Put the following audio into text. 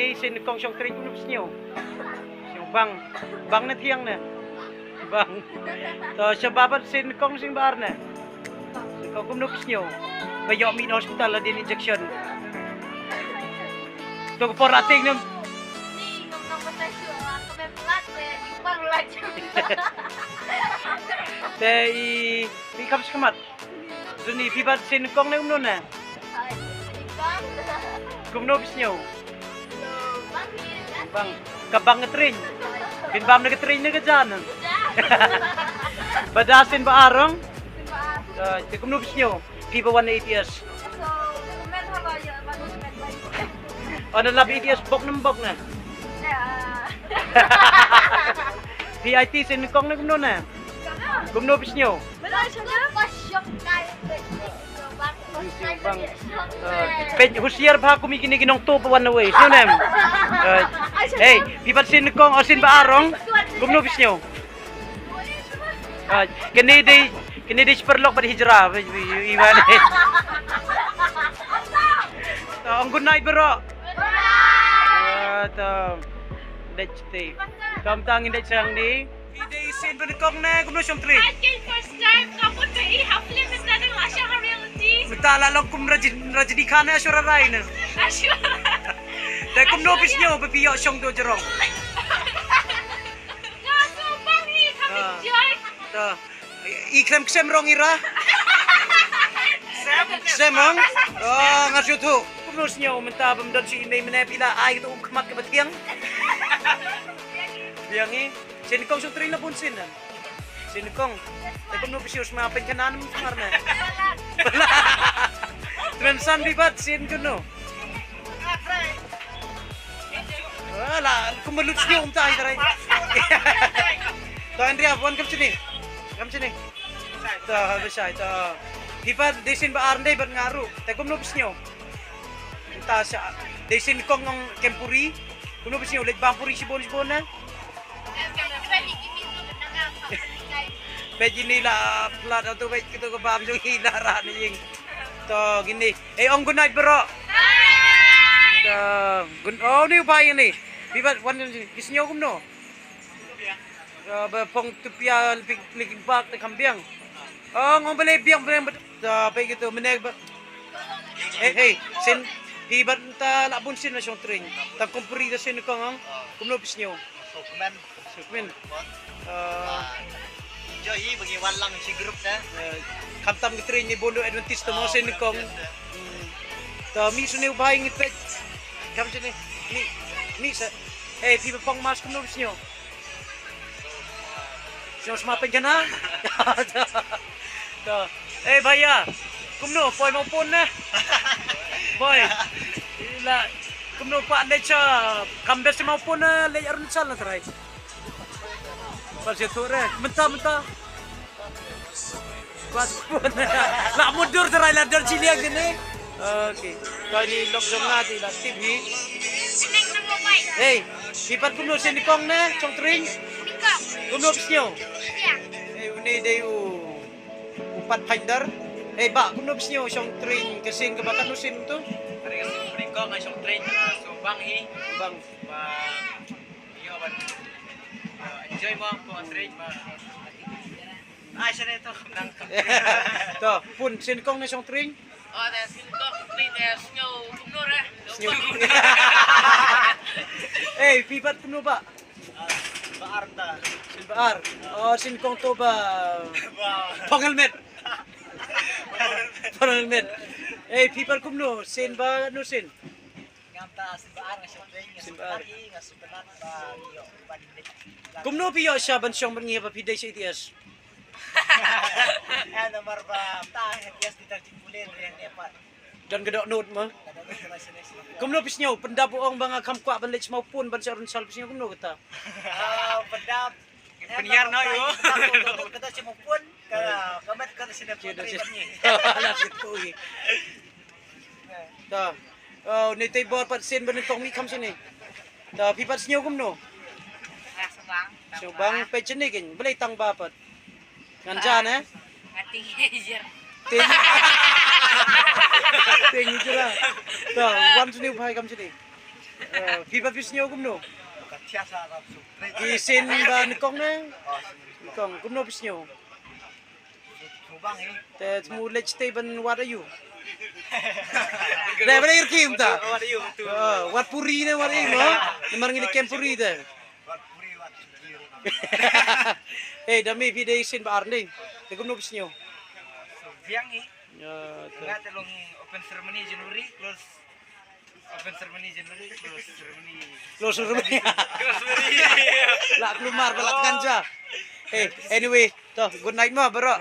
ini sin kong siyang tring kuno niyo. Siyang bang na tiyang na. Bang. So siya babat sin kong sing bar na. Kung kuno niyo. Bayo mi hospital din injection. To por ating nam. Ni ngom conversation kami pelat Jepang lagi. I kaps kamat. Duni pibat sin kong na umno na. Kumno niyo. Bang, kabang ngetring. Binbam na ngetring na kadyan. Badasin ba arong? Kumno niyo. Piba 180 years. So, men haba ya bagus men baik. Ano labi 80 years bok na. PIT sin kong na kumno na. Kumno niyo. Wala siya na. Pasyok tayo. Bang. Pet husiar ba kumikini ginong to one away. Sino nem? Hey, pibat sin kong o sin ba arong? Kumno niyo. Kini di perlok pada hijrah. Iwan. Ang good night bro. Let's stay. Kamtangin dahil siyang ni. Hindi sin pa kong na kumno siyang tree. I think first time kapag na i-haplim is na ng asya ka reality. Mutala lang kum rajadi khana asyura rai na. Asya. Dahil kumno niyo papiyo siyang do jarong. Kaso bangi kami joy. Ikrem ksem rong ira. Semong. Oh, ngasyo to. Kumno niyo mentabam dan si inay menepila ay ito kamat kabatiang. Biyangi. Sinikong siyang train na punsin. Sinikong. Dahil kumno siyo sumapin ka na naman pangar na. Wala. Tramsan bibat sin kuno. Wala. Kumalut niyo tayo taray. To Andrea, buwan kam sini. Kam sini. To habisay to. Hipat desin ba arnday bat ngaru. Tay kumno niyo. Enta sa desin kong ng kempuri. Kumno niyo leg bampuri sibon na. Pwede nila plat atau baik kita ke paham jo hilara ni jing. To gini. Ong good night bro. Oh ni upaya ni. Bibat wan kisnyo kumno. Ba pong tupia liking bak te kambiang. Oh ngom bele biang baik gitu meneg ba. Hey sen bibat ta labun sin na siyang train. Ta kumpuri da sin kong kumno pisnyo. Sukmen. Joy bagi walang si grup na. Kamtam train ni Bondo Adventist mo sin kong. Ta mi suni ubay ngit. Kam sini. Mi sa. Hey, pipa pang mas kumno bisnyo. Siya sumapin ka na. Ta. Eh baya. Kumno poy mo pon na. Boy. Ila kumno pa le cha kambes mo pon na le aron sal na try. Pasir ture, mentah. Pas pun. Nak mundur terai lah dari Chile gini. Okey. Kau ni lockdown nanti lah TV. Sineng nang lomay. Hey, pipat kuno sini kong na, chong tring. Ikaw. Kuno bisnyo. Ya. Eh, uni day upat finder. Eh, ba kuno bisnyo chong tring kasing kebakan nusin tu. Hari kasi bringko nga siyang train na so banghi. Bang. Iyo ban. Enjoy mo ang train ba. Siya na ito. To, pun sini kong na chong tring. Oh, that's in the train. There's no kumnore. Eh, pipat kuno ba? Baar ta. Silbaar. Oh, sin kong to ba? Pangalmet. Pangalmet. Eh, people kumno, sin ba nusin? Ngam ta si baar nga siyang train nga Simbaar. nga sudanan ba iyo bandik. Kumno piyo siya ban siyang mangiya pa piday sa ITS. Ano marba ta yes di tarjimulin rin epat. Dan gedok note mo. Kadang sa sinis. Kumno pisnyo, pendabo ang mga kamkwa ban lech maupun ban sa ron sal pisnyo kumno kita. Pedap. Penyar na yo. Kata si mupun kamat kata si Siya dapat siya. ni. Alas ito eh. Ta. Oh, nitay bor pat sin ban tong mi kam sini. Ta pipat sinyo kumno. So bang pechen ni kin, balay tang bapat. Nganja na. Ating hazer. Ting. Ting itu lah. Ta, wan sini upay kam sini. Viva pisnyo gumno. Katya sa Arab Sutre. Isin ba nikong na? Oh, Nikong, gumno pisnyo. subang eh. Te smulet stay ban what are you? Dai bana irkim ta. What are you? What puri na what are you? Namar ngini kem puri ta. What puri what sugiro. Eh dami video isin ba arning. Te gumno pisnyo. Biang eh. Ya. Enggak telung open ceremony Januari close open ceremony Januari close ceremony. Close room. Lah keluar balat kanja. Eh anyway, toh good night mo bro.